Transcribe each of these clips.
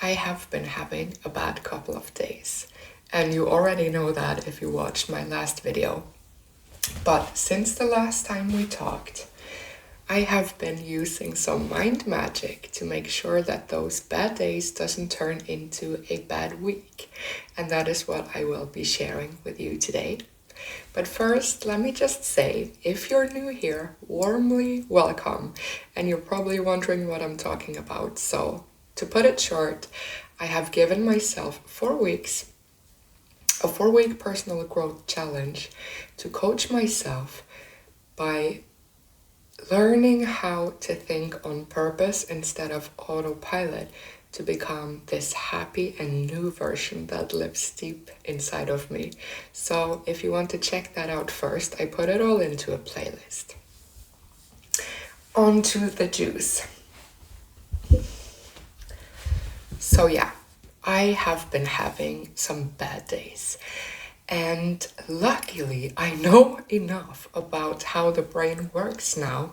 I have been having a bad couple of days, and you already know that if you watched my last video. But since the last time we talked, I have been using some mind magic to make sure that those bad days doesn't turn into a bad week, and that is what I will be sharing with you today. But first, let me just say, if you're new here, warmly welcome, and you're probably wondering what I'm talking about. So, to put it short, I have given myself 4 weeks, a 4-week personal growth challenge to coach myself by learning how to think on purpose instead of autopilot to become this happy and new version that lives deep inside of me. So if you want to check that out first, I put it all into a playlist. On to the juice. So yeah, I have been having some bad days. And luckily, I know enough about how the brain works now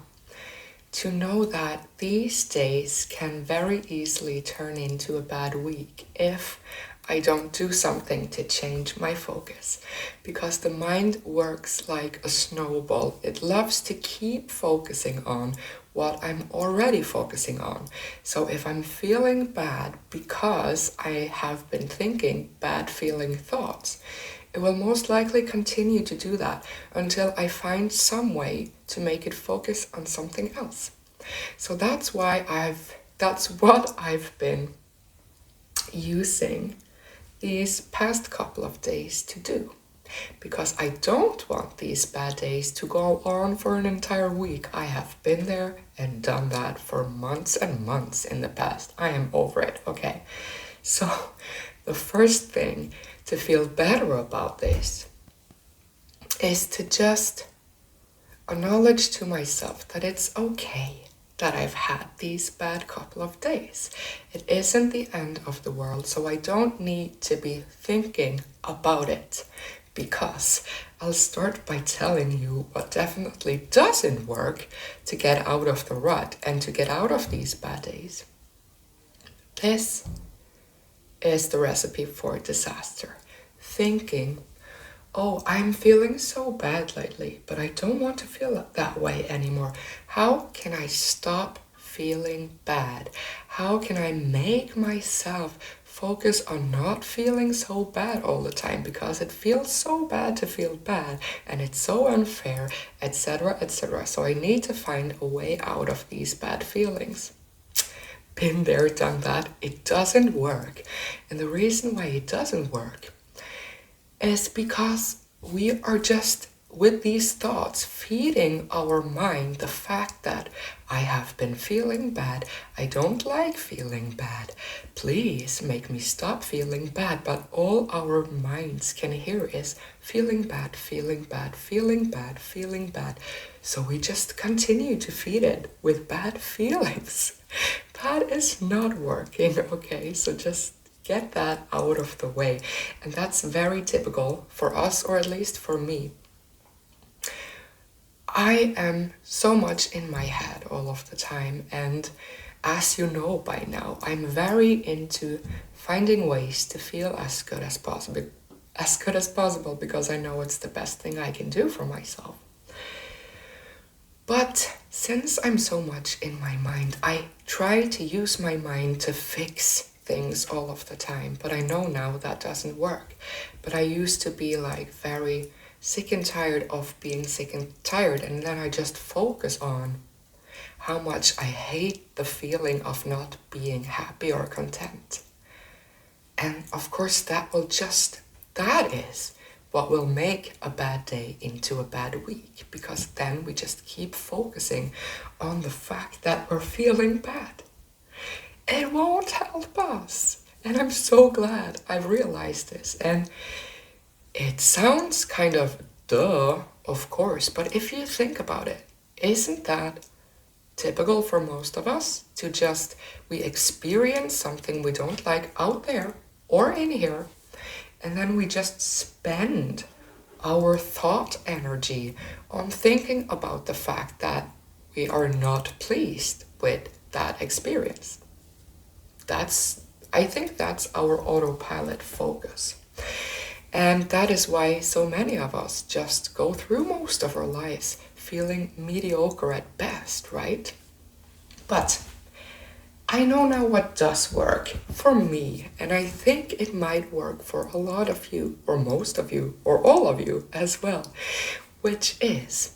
to know that these days can very easily turn into a bad week if I don't do something to change my focus. Because the mind works like a snowball. It loves to keep focusing on what I'm already focusing on. So if I'm feeling bad because I have been thinking bad feeling thoughts, it will most likely continue to do that until I find some way to make it focus on something else. So that's what I've been using these past couple of days to do. Because I don't want these bad days to go on for an entire week. I have been there and done that for months and months in the past. I am over it, okay? So the first thing to feel better about this is to just acknowledge to myself that it's okay that I've had these bad couple of days. It isn't the end of the world, so I don't need to be thinking about it, because I'll start by telling you what definitely doesn't work to get out of the rut and to get out of these bad days. This is the recipe for disaster. Thinking, oh, I'm feeling so bad lately, but I don't want to feel that way anymore. How can I stop feeling bad? How can I make myself focus on not feeling so bad all the time, because it feels so bad to feel bad and it's so unfair, etc., etc. So I need to find a way out of these bad feelings. Been there, done that. It doesn't work. And the reason why it doesn't work is because we are just, with these thoughts, feeding our mind the fact that I have been feeling bad, I don't like feeling bad, please make me stop feeling bad. But all our minds can hear is feeling bad, feeling bad, feeling bad, feeling bad. So we just continue to feed it with bad feelings. That is not working, okay? So just get that out of the way. And that's very typical for us, or at least for me. I am so much in my head all of the time, and as you know by now, I'm very into finding ways to feel as good as possible, because I know it's the best thing I can do for myself. But since I'm so much in my mind, I try to use my mind to fix things all of the time, but I know now that doesn't work. But I used to be like very sick and tired of being sick and tired, and then I just focus on how much I hate the feeling of not being happy or content. And of course that is what will make a bad day into a bad week, because then we just keep focusing on the fact that we're feeling bad. It won't help us. And I'm so glad I've realized this. And it sounds kind of duh, of course, but if you think about it, isn't that typical for most of us? We experience something we don't like out there or in here, and then we just spend our thought energy on thinking about the fact that we are not pleased with that experience. That's I think that's our autopilot focus. And that is why so many of us just go through most of our lives feeling mediocre at best, right? But I know now what does work for me, and I think it might work for a lot of you, or most of you, or all of you as well, which is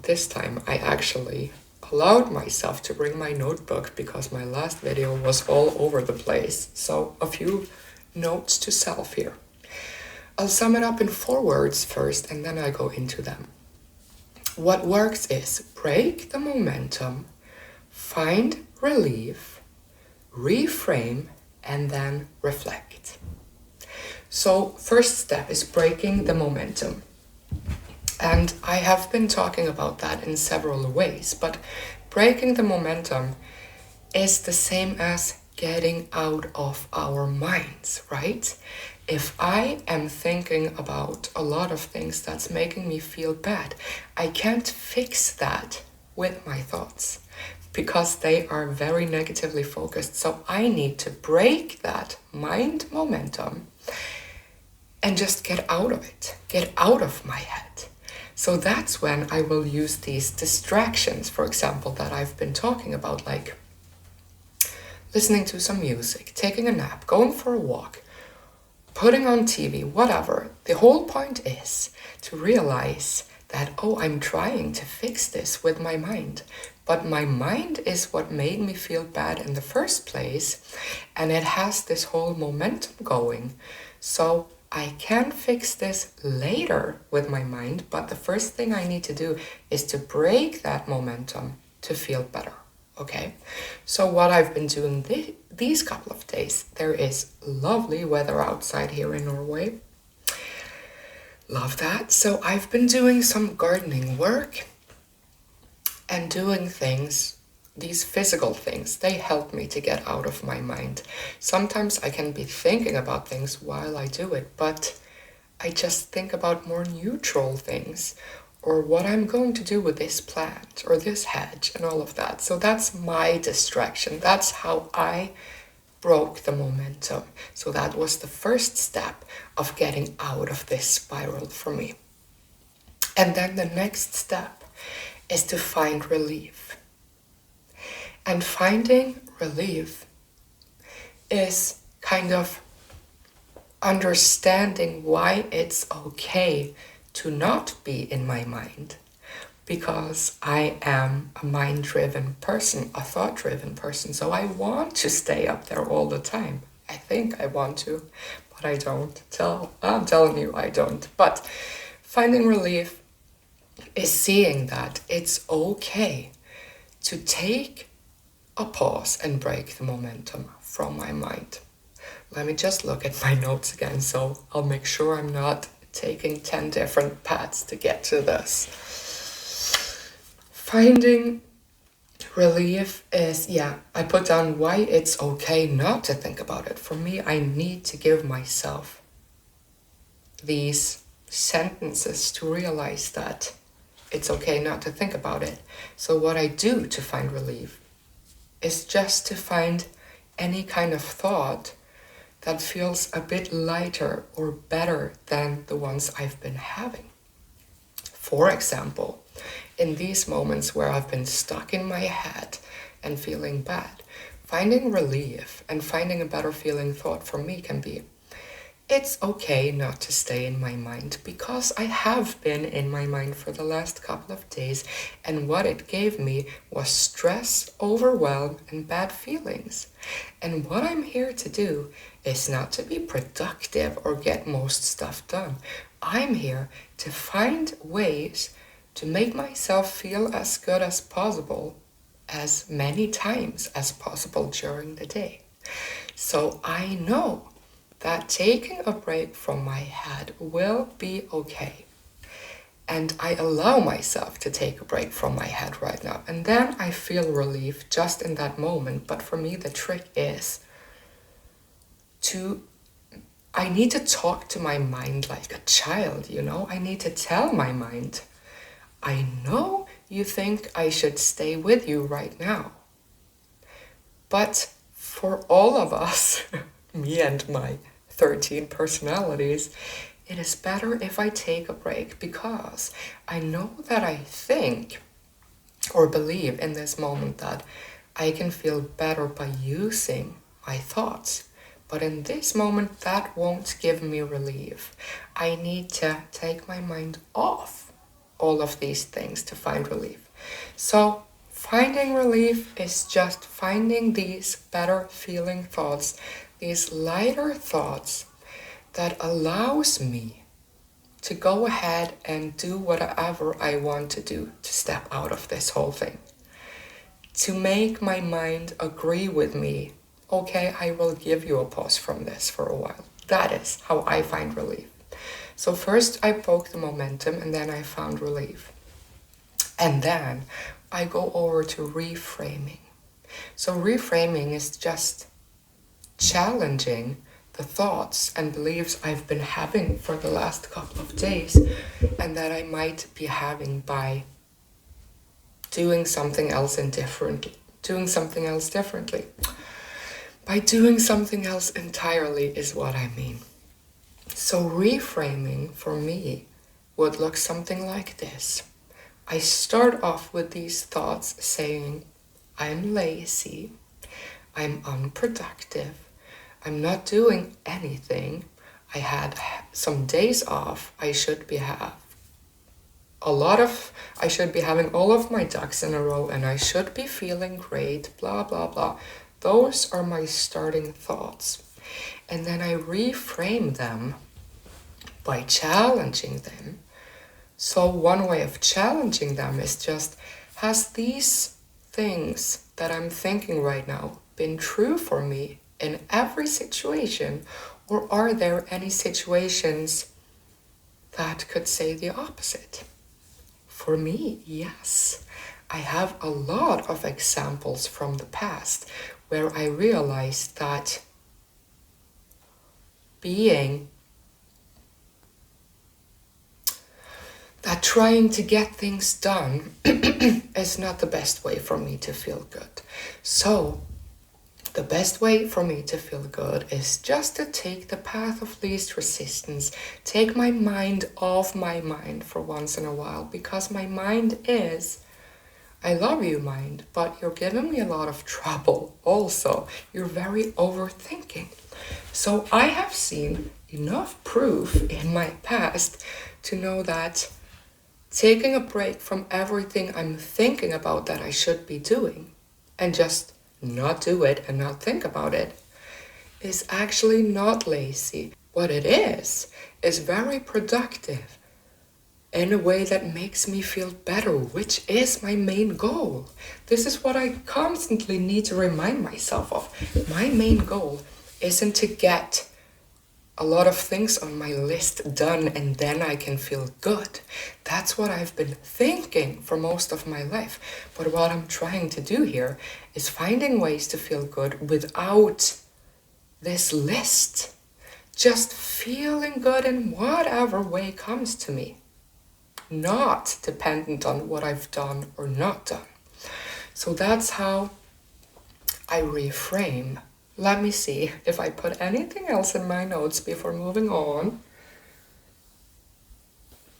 this time I actually allowed myself to bring my notebook because my last video was all over the place. So a few notes to self here. I'll sum it up in 4 words first and then I go into them. What works is break the momentum, find relief, reframe, and then reflect. So first step is breaking the momentum. And I have been talking about that in several ways, but breaking the momentum is the same as getting out of our minds, right? If I am thinking about a lot of things that's making me feel bad, I can't fix that with my thoughts because they are very negatively focused. So I need to break that mind momentum and just get out of it, get out of my head. So that's when I will use these distractions, for example, that I've been talking about, like listening to some music, taking a nap, going for a walk, putting on TV, whatever. The whole point is to realize that, oh, I'm trying to fix this with my mind. But my mind is what made me feel bad in the first place, and it has this whole momentum going. So I can fix this later with my mind, but the first thing I need to do is to break that momentum to feel better, okay? So what I've been doing these couple of days, there is lovely weather outside here in Norway. Love that. So I've been doing some gardening work and doing things, these physical things. They help me to get out of my mind. Sometimes I can be thinking about things while I do it, but I just think about more neutral things, or what I'm going to do with this plant or this hedge and all of that. So that's my distraction. That's how I broke the momentum. So that was the first step of getting out of this spiral for me. And then the next step is to find relief. And finding relief is kind of understanding why it's okay to not be in my mind, because I am a mind-driven person, a thought-driven person, so I want to stay up there all the time. I think I want to, but I don't. I'm telling you, I don't. But finding relief is seeing that it's okay to take a pause and break the momentum from my mind. Let me just look at my notes again, so I'll make sure I'm not taking 10 different paths to get to this. Finding relief is, I put down why it's okay not to think about it. For me, I need to give myself these sentences to realize that it's okay not to think about it. So what I do to find relief is just to find any kind of thought that feels a bit lighter or better than the ones I've been having. For example, in these moments where I've been stuck in my head and feeling bad, finding relief and finding a better feeling thought for me can be, it's okay not to stay in my mind, because I have been in my mind for the last couple of days, and what it gave me was stress, overwhelm, and bad feelings. And what I'm here to do is not to be productive or get most stuff done. I'm here to find ways to make myself feel as good as possible, as many times as possible during the day. So I know that taking a break from my head will be okay. And I allow myself to take a break from my head right now. And then I feel relief just in that moment. But for me, the trick is I need to talk to my mind like a child, I need to tell my mind, I know you think I should stay with you right now, but for all of us, me and my 13 personalities, it is better if I take a break, because I know that I think or believe in this moment that I can feel better by using my thoughts. But in this moment, that won't give me relief. I need to take my mind off all of these things to find relief. So finding relief is just finding these better feeling thoughts, these lighter thoughts that allows me to go ahead and do whatever I want to do to step out of this whole thing. To make my mind agree with me, okay, I will give you a pause from this for a while. That is how I find relief. So first I broke the momentum, and then I found relief. And then I go over to reframing. So reframing is just challenging the thoughts and beliefs I've been having for the last couple of days, and that I might be having by doing something else differently. By doing something else entirely is what I mean. So reframing for me would look something like this. I start off with these thoughts saying, I'm lazy, I'm unproductive, I'm not doing anything, I had some days off, I should be having all of my ducks in a row, and I should be feeling great, blah, blah, blah. Those are my starting thoughts. And then I reframe them by challenging them. So one way of challenging them is just, has these things that I'm thinking right now been true for me in every situation, or are there any situations that could say the opposite? For me, yes. I have a lot of examples from the past where I realized that trying to get things done is not the best way for me to feel good. So the best way for me to feel good is just to take the path of least resistance, take my mind off my mind for once in a while, because my mind is, I love you, mind, but you're giving me a lot of trouble also. You're very overthinking. So I have seen enough proof in my past to know that taking a break from everything I'm thinking about that I should be doing and just not do it and not think about it is actually not lazy. What it is very productive in a way that makes me feel better, which is my main goal. This is what I constantly need to remind myself of. My main goal isn't to get a lot of things on my list done and then I can feel good. That's what I've been thinking for most of my life. But what I'm trying to do here is finding ways to feel good without this list. Just feeling good in whatever way comes to me. Not dependent on what I've done or not done. So that's how I reframe. Let me see if I put anything else in my notes before moving on.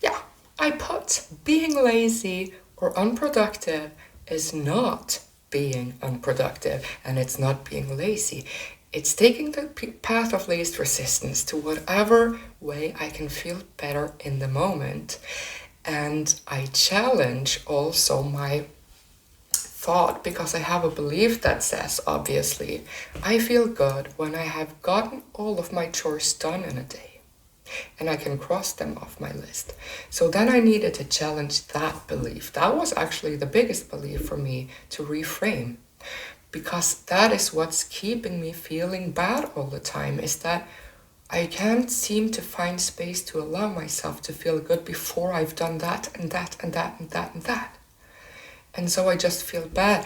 Yeah, I put being lazy or unproductive is not being unproductive, and it's not being lazy. It's taking the path of least resistance to whatever way I can feel better in the moment. And I challenge also my thought, because I have a belief that says, obviously, I feel good when I have gotten all of my chores done in a day and I can cross them off my list. So then I needed to challenge that belief. That was actually the biggest belief for me to reframe, because that is what's keeping me feeling bad all the time, is that I can't seem to find space to allow myself to feel good before I've done that and that and that and that and that. And so I just feel bad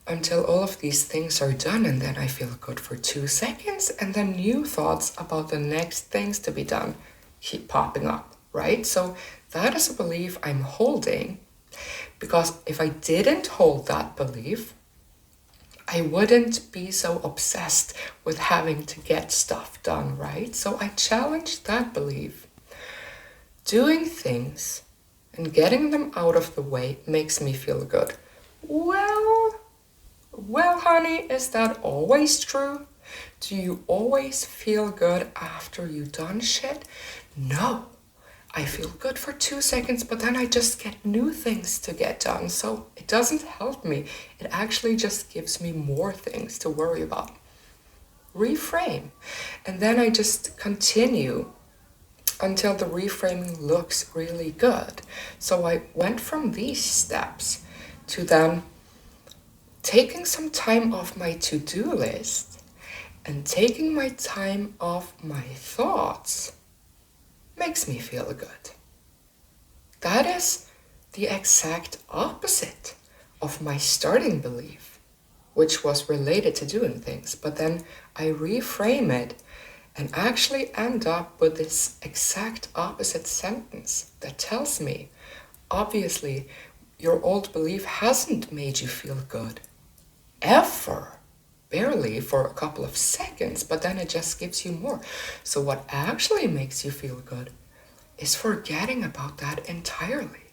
until all of these things are done, and then I feel good for 2 seconds, and then new thoughts about the next things to be done keep popping up, right? So that is a belief I'm holding, because if I didn't hold that belief, I wouldn't be so obsessed with having to get stuff done, right? So I challenged that belief. Doing things and getting them out of the way makes me feel good. Well, honey, is that always true? Do you always feel good after you've done shit? No. I feel good for 2 seconds, but then I just get new things to get done. So it doesn't help me. It actually just gives me more things to worry about. Reframe. And then I just continue until the reframing looks really good. So I went from these steps to then taking some time off my to-do list and taking my time off my thoughts makes me feel good. That is the exact opposite of my starting belief, which was related to doing things. But then I reframe it and actually end up with this exact opposite sentence that tells me, obviously, your old belief hasn't made you feel good. Ever. Barely for a couple of seconds, but then it just gives you more. So what actually makes you feel good is forgetting about that entirely.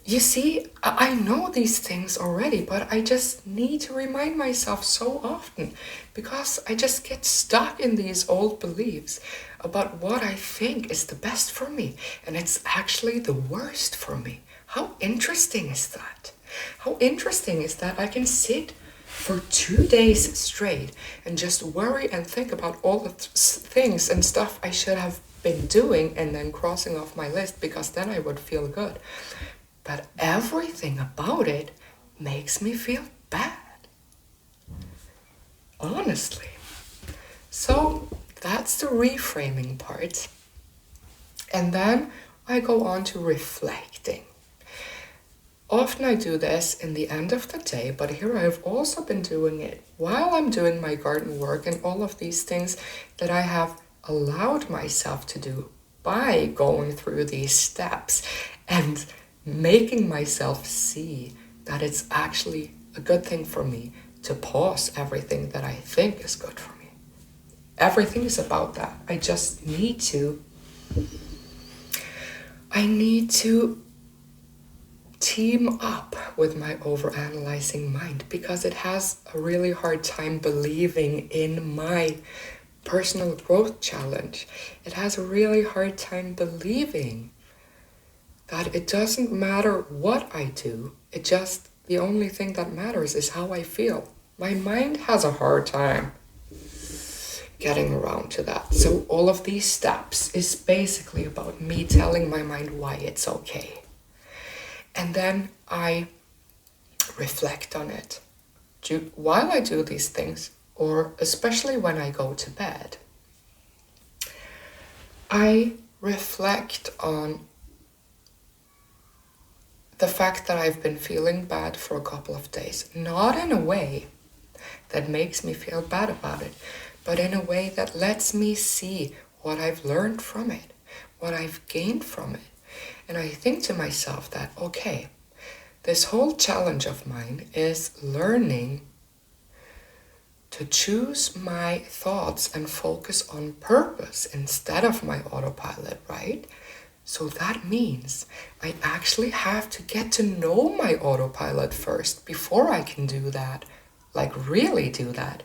You see, I know these things already, but I just need to remind myself so often because I just get stuck in these old beliefs about what I think is the best for me, and it's actually the worst for me. How interesting is that? How interesting is that I can sit for 2 days straight and just worry and think about all the things and stuff I should have been doing and then crossing off my list because then I would feel good. But everything about it makes me feel bad. Honestly. So that's the reframing part. And then I go on to reflecting. Often I do this in the end of the day, but here I've also been doing it while I'm doing my garden work and all of these things that I have allowed myself to do by going through these steps and making myself see that it's actually a good thing for me to pause everything that I think is good for me. Everything is about that. I need to team up with my overanalyzing mind because it has a really hard time believing in my personal growth challenge. It has a really hard time believing that it doesn't matter what I do, the only thing that matters is how I feel. My mind has a hard time getting around to that. So all of these steps is basically about me telling my mind why it's okay. And then I reflect on it. While I do these things, or especially when I go to bed, I reflect on the fact that I've been feeling bad for a couple of days. Not in a way that makes me feel bad about it, but in a way that lets me see what I've learned from it, what I've gained from it. And I think to myself that, okay, this whole challenge of mine is learning to choose my thoughts and focus on purpose instead of my autopilot, right? So that means I actually have to get to know my autopilot first before I can do that, like really do that.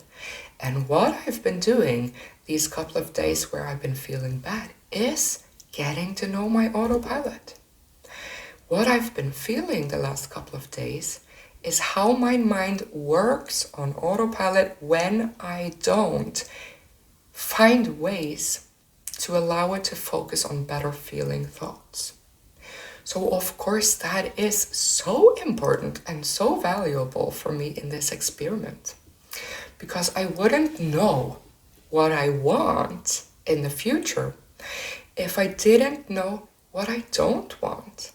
And what I've been doing these couple of days where I've been feeling bad is getting to know my autopilot. What I've been feeling the last couple of days is how my mind works on autopilot when I don't find ways to allow it to focus on better feeling thoughts. So of course that is so important and so valuable for me in this experiment, because I wouldn't know what I want in the future if I didn't know what I don't want.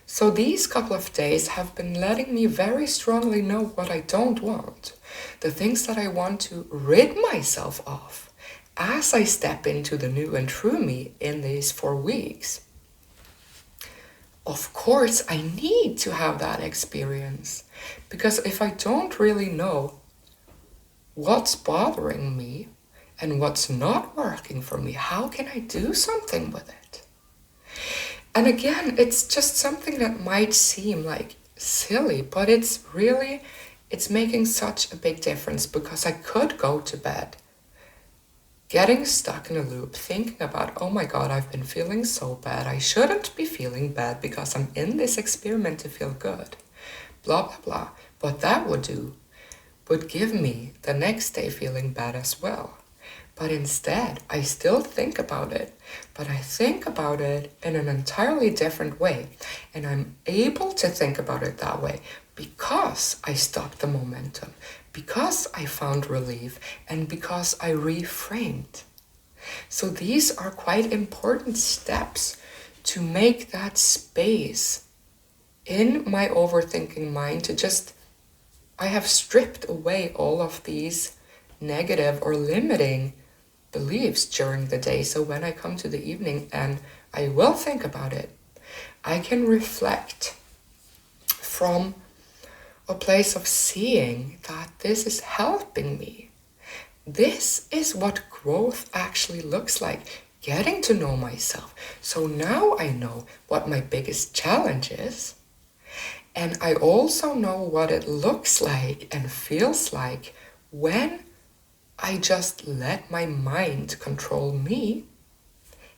So these couple of days have been letting me very strongly know what I don't want, the things that I want to rid myself of as I step into the new and true me in these 4 weeks. of course, I need to have that experience. Because if I don't really know what's bothering me and what's not working for me, how can I do something with it? And again, it's just something that might seem like silly, but it's making such a big difference, because I could go to bed getting stuck in a loop, thinking about, oh my God, I've been feeling so bad. I shouldn't be feeling bad because I'm in this experiment to feel good. Blah, blah, blah. What that would give me the next day feeling bad as well. But instead, I still think about it, but I think about it in an entirely different way. And I'm able to think about it that way because I stopped the momentum, because I found relief, and because I reframed. So these are quite important steps to make that space in my overthinking mind to just, I have stripped away all of these negative or limiting beliefs during the day. So when I come to the evening and I will think about it, I can reflect from a place of seeing that this is helping me. This is what growth actually looks like, getting to know myself. So now I know what my biggest challenge is. And I also know what it looks like and feels like when I just let my mind control me.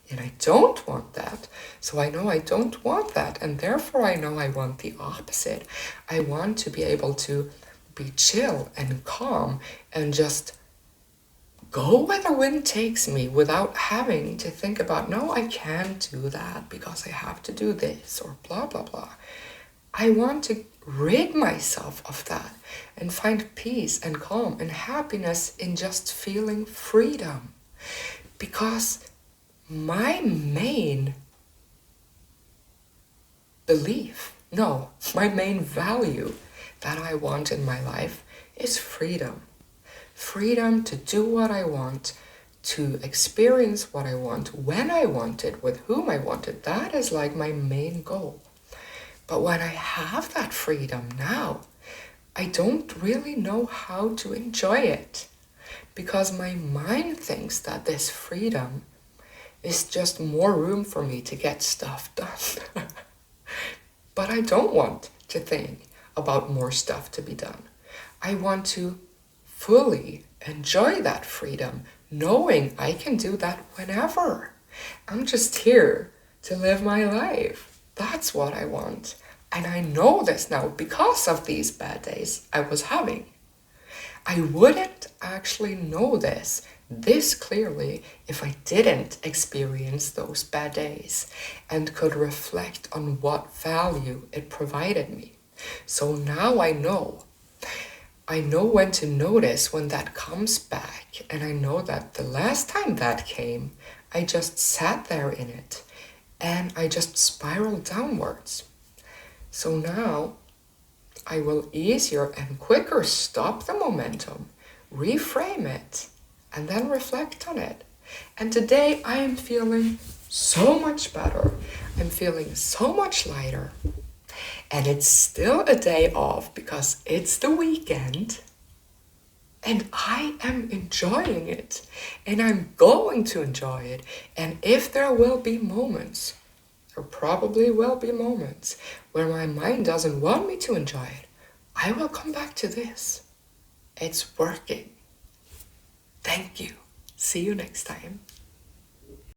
And I don't want that. So I know I don't want that. And therefore I know I want the opposite. I want to be able to be chill and calm and just go where the wind takes me without having to think about, no, I can't do that because I have to do this or blah, blah, blah. I want to rid myself of that and find peace and calm and happiness in just feeling freedom. Because my main my main value that I want in my life is freedom. Freedom to do what I want, to experience what I want, when I want it, with whom I want it. That is like my main goal. But when I have that freedom now, I don't really know how to enjoy it, because my mind thinks that this freedom is just more room for me to get stuff done. But I don't want to think about more stuff to be done. I want to fully enjoy that freedom, knowing I can do that whenever. I'm just here to live my life. That's what I want. And I know this now because of these bad days I was having. I wouldn't actually know this clearly if I didn't experience those bad days and could reflect on what value it provided me. So now I know when to notice when that comes back, and I know that the last time that came, I just sat there in it and I just spiraled downwards. So now I will easier and quicker stop the momentum, reframe it, and then reflect on it. And today I am feeling so much better. I'm feeling so much lighter. And it's still a day off because it's the weekend. And I am enjoying it. And I'm going to enjoy it. And if there will be moments, there probably will be moments where my mind doesn't want me to enjoy it, I will come back to this. It's working. Thank you. See you next time.